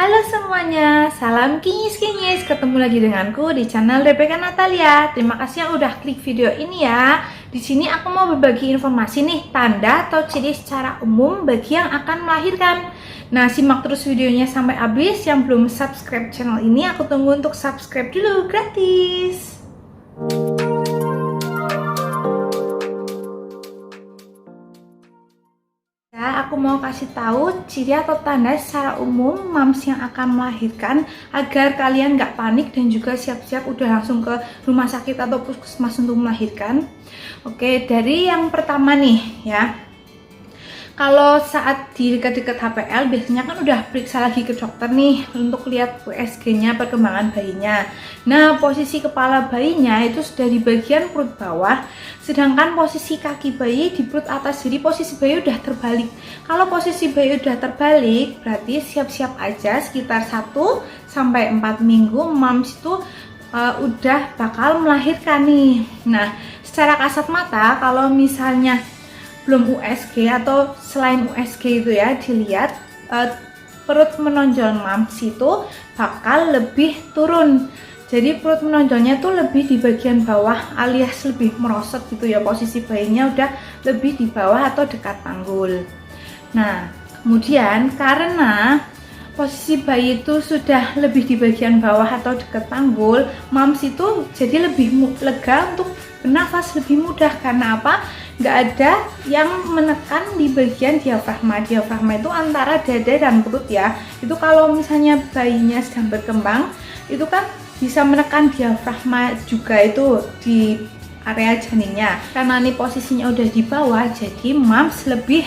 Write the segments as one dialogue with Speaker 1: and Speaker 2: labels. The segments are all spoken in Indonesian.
Speaker 1: Halo semuanya, salam kinyis-kinyis. Ketemu lagi denganku di channel Rebecca Natalia. Terima kasih yang udah klik video ini ya. Di sini aku mau berbagi informasi nih, tanda atau ciri secara umum bagi yang akan melahirkan. Nah, simak terus videonya sampai habis. Yang belum subscribe channel ini, aku tunggu untuk subscribe dulu, gratis. Aku mau kasih tahu ciri atau tanda secara umum moms yang akan melahirkan agar kalian nggak panik dan juga siap-siap udah langsung ke rumah sakit atau puskesmas untuk melahirkan. Oke, dari yang pertama nih ya. Kalau saat di dekat-dekat HPL biasanya kan udah periksa lagi ke dokter nih untuk lihat USG-nya, perkembangan bayinya. Nah, posisi kepala bayinya itu sudah di bagian perut bawah, sedangkan posisi kaki bayi di perut atas, jadi posisi bayi udah terbalik. Kalau posisi bayi udah terbalik, berarti siap-siap aja sekitar 1 sampai 4 minggu moms itu udah bakal melahirkan nih. Nah, secara kasat mata kalau misalnya belum USG atau selain USG itu ya, dilihat perut menonjol moms itu bakal lebih turun. Jadi perut menonjolnya tuh lebih di bagian bawah alias lebih merosot gitu ya, posisi bayinya udah lebih di bawah atau dekat panggul. Nah, kemudian karena posisi bayi itu sudah lebih di bagian bawah atau dekat panggul, moms itu jadi lebih lega untuk bernafas, lebih mudah. Karena apa? Nggak ada yang menekan di bagian diafragma. Diafragma itu antara dada dan perut ya. Itu kalau misalnya bayinya sedang berkembang, itu kan bisa menekan diafragma juga itu di area janinnya. Karena ini posisinya udah di bawah, jadi moms lebih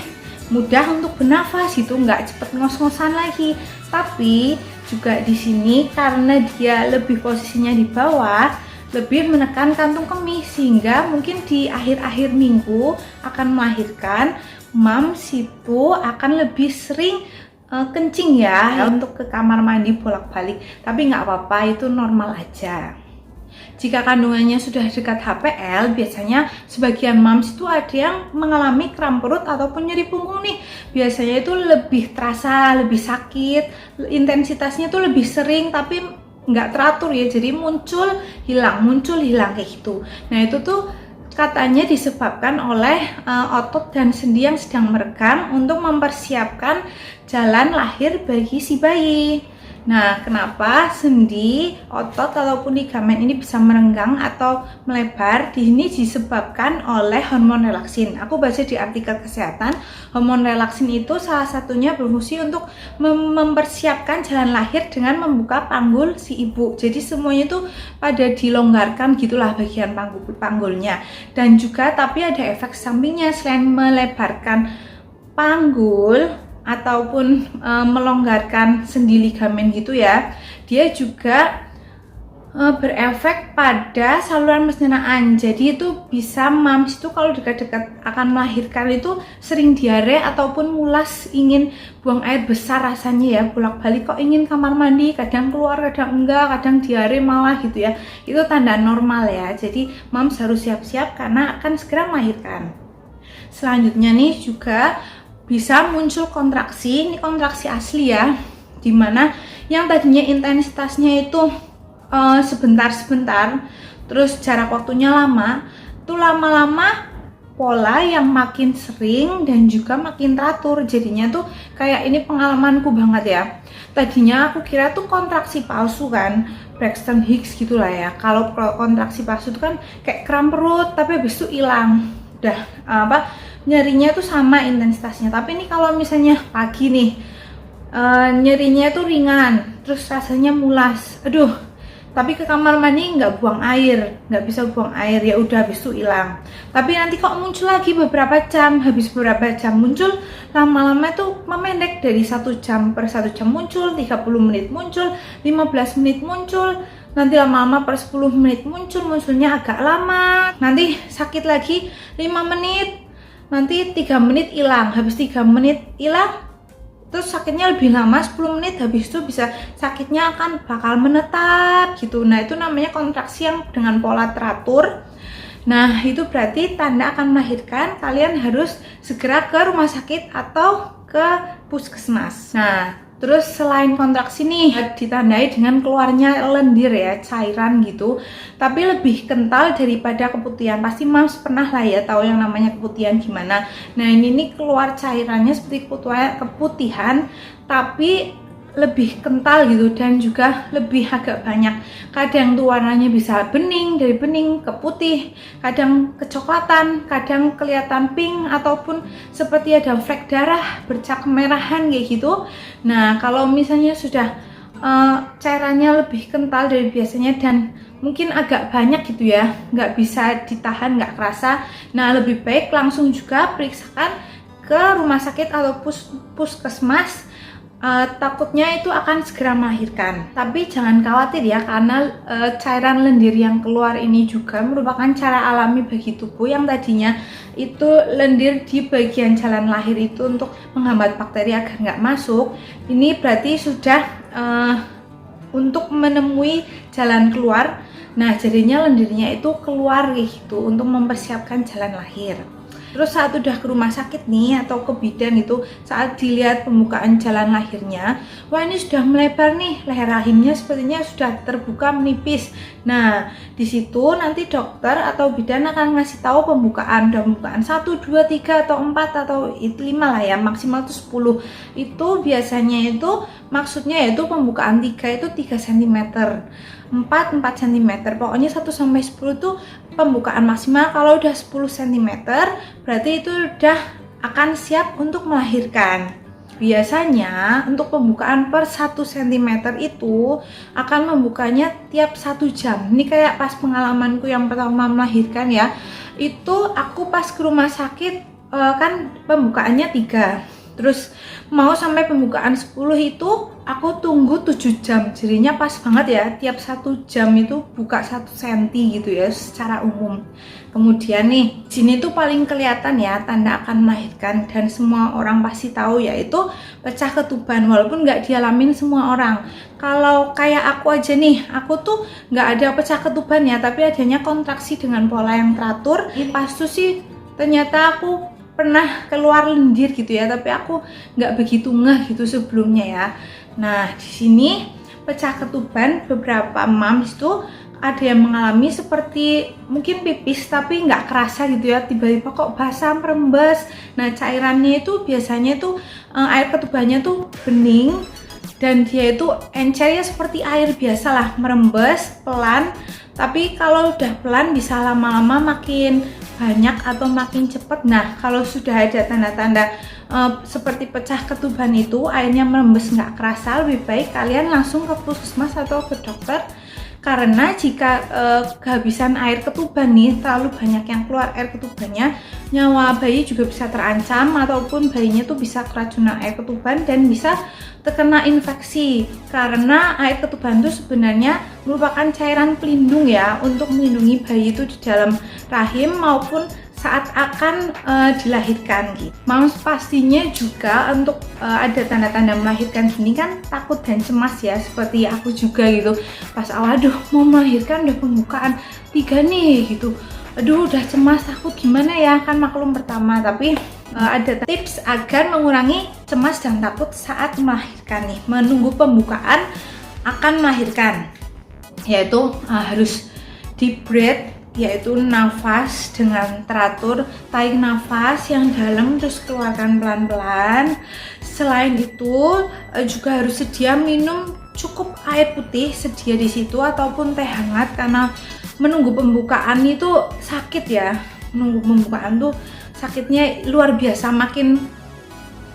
Speaker 1: mudah untuk bernafas gitu, nggak cepet ngos-ngosan lagi. Tapi juga di sini karena dia lebih posisinya di bawah, lebih menekan kantung kemih, sehingga mungkin di akhir-akhir minggu akan melahirkan, moms itu akan lebih sering kencing ya untuk ke kamar mandi bolak-balik. Tapi nggak apa-apa, itu normal aja. Jika kandungannya sudah dekat HPL, biasanya sebagian moms itu ada yang mengalami kram perut ataupun nyeri punggung nih. Biasanya itu lebih terasa, lebih sakit, intensitasnya tuh lebih sering tapi nggak teratur ya, jadi muncul hilang kayak gitu. Nah, itu tuh katanya disebabkan oleh otot dan sendi yang sedang meregang untuk mempersiapkan jalan lahir bagi si bayi. Nah, kenapa sendi, otot ataupun ligamen ini bisa merenggang atau melebar? Ini disebabkan oleh hormon relaksin. Aku baca di artikel kesehatan, hormon relaksin itu salah satunya berfungsi untuk mempersiapkan jalan lahir dengan membuka panggul si ibu. Jadi semuanya itu pada dilonggarkan gitulah bagian panggulnya. Dan juga tapi ada efek sampingnya, selain melebarkan panggul ataupun melonggarkan sendi ligamen gitu ya, dia juga berefek pada saluran pencernaan. Jadi itu bisa moms itu kalau dekat-dekat akan melahirkan itu sering diare ataupun mulas, ingin buang air besar rasanya ya, bolak-balik kok ingin kamar mandi, kadang keluar kadang enggak, kadang diare malah gitu ya. Itu tanda normal ya, jadi moms harus siap-siap karena akan segera melahirkan. Selanjutnya nih juga bisa muncul kontraksi, ini kontraksi asli ya, dimana yang tadinya intensitasnya itu sebentar-sebentar, terus jarak waktunya lama, tuh lama-lama pola yang makin sering dan juga makin teratur. Jadinya tuh kayak ini pengalamanku banget ya, tadinya aku kira tuh kontraksi palsu kan, Braxton Hicks gitulah ya. Kalau kontraksi palsu itu kan kayak kram perut tapi habis itu hilang, udah nyerinya tuh sama intensitasnya. Tapi ini kalau misalnya pagi nih nyerinya tuh ringan, terus rasanya mulas, aduh, tapi ke kamar mandi nggak buang air, nggak bisa buang air, ya udah habis itu hilang. Tapi nanti kok muncul lagi beberapa jam, habis beberapa jam muncul, lama-lama tuh memendek dari 1 jam per 1 jam muncul, 30 menit muncul, 15 menit muncul, nanti lama-lama per 10 menit munculnya agak lama, nanti sakit lagi 5 menit, nanti 3 menit hilang, habis 3 menit hilang, terus sakitnya lebih lama 10 menit, habis itu bisa sakitnya akan bakal menetap gitu. Nah, itu namanya kontraksi yang dengan pola teratur. Nah, itu berarti tanda akan melahirkan, kalian harus segera ke rumah sakit atau ke puskesmas. Nah, Terus selain kontraksi nih ditandai dengan keluarnya lendir ya, cairan gitu, tapi lebih kental daripada keputihan. Pasti Mams pernah lah ya tahu yang namanya keputihan gimana. Nah ini nih keluar cairannya seperti keputihan tapi lebih kental gitu, dan juga lebih agak banyak. Kadang tuh warnanya bisa bening, dari bening ke putih, kadang kecoklatan, kadang kelihatan pink, ataupun seperti ada flek darah bercak kemerahan kayak gitu. Nah kalau misalnya sudah cairannya lebih kental dari biasanya dan mungkin agak banyak gitu ya, nggak bisa ditahan, nggak kerasa, nah lebih baik langsung juga periksakan ke rumah sakit atau puskesmas. Takutnya itu akan segera melahirkan. Tapi jangan khawatir ya, karena cairan lendir yang keluar ini juga merupakan cara alami bagi tubuh yang tadinya itu lendir di bagian jalan lahir itu untuk menghambat bakteri agar nggak masuk. Ini berarti sudah untuk menemui jalan keluar. Nah jadinya lendirnya itu keluar gitu untuk mempersiapkan jalan lahir. Terus saat udah ke rumah sakit nih atau ke bidan itu, saat dilihat pembukaan jalan lahirnya, wah ini sudah melebar nih, leher rahimnya sepertinya sudah terbuka menipis. Nah di situ nanti dokter atau bidan akan ngasih tahu pembukaan 1, 2, 3 atau 4 atau 5 lah ya, maksimal itu 10. Itu biasanya itu maksudnya yaitu pembukaan 3 itu 3 cm, 4 cm, pokoknya 1 sampai 10 tuh pembukaan maksimal. Kalau udah 10 cm berarti itu udah akan siap untuk melahirkan. Biasanya untuk pembukaan per 1 cm itu akan membukanya tiap 1 jam. Ini kayak pas pengalamanku yang pertama melahirkan ya, itu aku pas ke rumah sakit kan pembukaannya 3, terus mau sampai pembukaan 10 itu aku tunggu 7 jam. Jadinya pas banget ya, tiap 1 jam itu buka 1 cm gitu ya secara umum. Kemudian nih, sini tuh paling kelihatan ya tanda akan melahirkan, dan semua orang pasti tahu yaitu pecah ketuban, walaupun nggak dialamin semua orang. Kalau kayak aku aja nih, aku tuh nggak ada pecah ketuban ya, tapi adanya kontraksi dengan pola yang teratur. Pas tuh sih ternyata aku pernah keluar lendir gitu ya, tapi aku nggak begitu ngeh gitu sebelumnya ya. Nah di sini pecah ketuban beberapa moms tuh ada yang mengalami seperti mungkin pipis tapi nggak kerasa gitu ya, tiba-tiba kok basah merembes. Nah cairannya itu biasanya tuh air ketubannya tuh bening dan dia itu encernya seperti air biasa lah, merembes pelan. Tapi kalau udah pelan bisa lama-lama makin banyak atau makin cepat. Nah kalau sudah ada tanda-tanda seperti pecah ketuban itu, airnya merembes nggak kerasa, lebih baik kalian langsung ke puskesmas atau ke dokter. Karena jika kehabisan air ketuban nih, terlalu banyak yang keluar air ketubannya, nyawa bayi juga bisa terancam, ataupun bayinya tuh bisa keracunan air ketuban dan bisa terkena infeksi. Karena air ketuban itu sebenarnya merupakan cairan pelindung ya, untuk melindungi bayi itu di dalam rahim maupun saat akan dilahirkan gitu. Moms pastinya juga untuk ada tanda-tanda melahirkan gini kan takut dan cemas ya, seperti aku juga gitu. Pas awal aduh mau melahirkan udah pembukaan 3 nih gitu, aduh udah cemas takut gimana ya, kan maklum pertama. Tapi ada tips agar mengurangi cemas dan takut saat melahirkan nih, menunggu pembukaan akan melahirkan, yaitu harus deep breath, yaitu nafas dengan teratur, tarik nafas yang dalam terus keluarkan pelan-pelan. Selain itu juga harus sedia minum cukup air putih, sedia di situ, ataupun teh hangat, karena menunggu pembukaan itu sakit ya. Menunggu pembukaan tuh sakitnya luar biasa, makin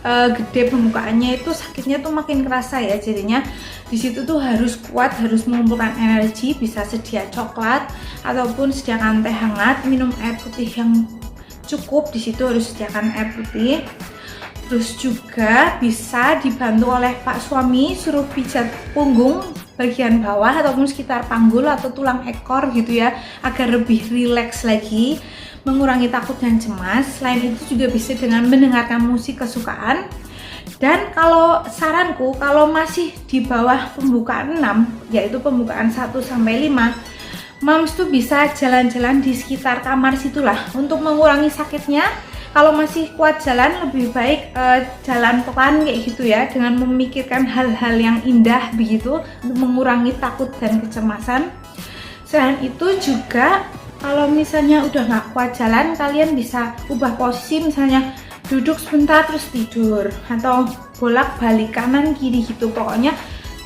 Speaker 1: gede pembukaannya itu sakitnya tuh makin kerasa ya. Jadinya di situ tuh harus kuat, harus mengumpulkan energi, bisa sedia coklat ataupun sediakan teh hangat, minum air putih yang cukup, di situ harus sediakan air putih. Terus juga bisa dibantu oleh Pak suami, suruh pijat punggung bagian bawah ataupun sekitar panggul atau tulang ekor gitu ya, agar lebih rileks lagi, mengurangi takut dan cemas. Selain itu juga bisa dengan mendengarkan musik kesukaan. Dan kalau saranku, kalau masih di bawah pembukaan 6, yaitu pembukaan 1 sampai 5, moms tuh bisa jalan-jalan di sekitar kamar situlah untuk mengurangi sakitnya Kalau masih kuat jalan, lebih baik jalan pelan kayak gitu ya, dengan memikirkan hal-hal yang indah begitu untuk mengurangi takut dan kecemasan. Selain itu juga kalau misalnya udah nggak kuat jalan, kalian bisa ubah posisi, misalnya duduk sebentar terus tidur, atau bolak-balik kanan kiri gitu. Pokoknya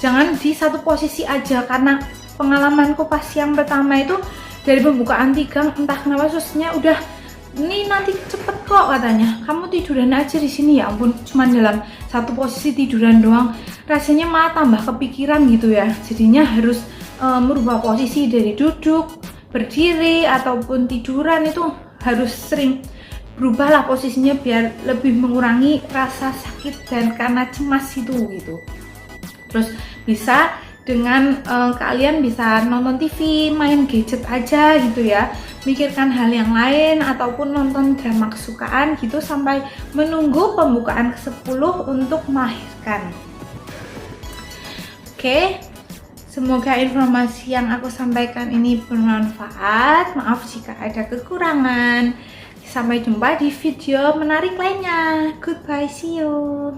Speaker 1: jangan di satu posisi aja, karena pengalamanku pas yang pertama itu dari pembukaan tigang entah kenapa susahnya udah, ini nanti cepet kok katanya, kamu tiduran aja di sini. Ya ampun, cuman dalam satu posisi tiduran doang, rasanya malah tambah kepikiran gitu ya. Jadinya harus merubah posisi dari duduk, berdiri, ataupun tiduran, itu harus sering berubahlah posisinya biar lebih mengurangi rasa sakit dan karena cemas itu gitu. Terus bisa dengan kalian bisa nonton TV, main gadget aja gitu ya, mikirkan hal yang lain, ataupun nonton drama kesukaan gitu sampai menunggu pembukaan ke-10 untuk melahirkan. Oke, semoga informasi yang aku sampaikan ini bermanfaat. Maaf jika ada kekurangan. Sampai jumpa di video menarik lainnya. Goodbye, see you.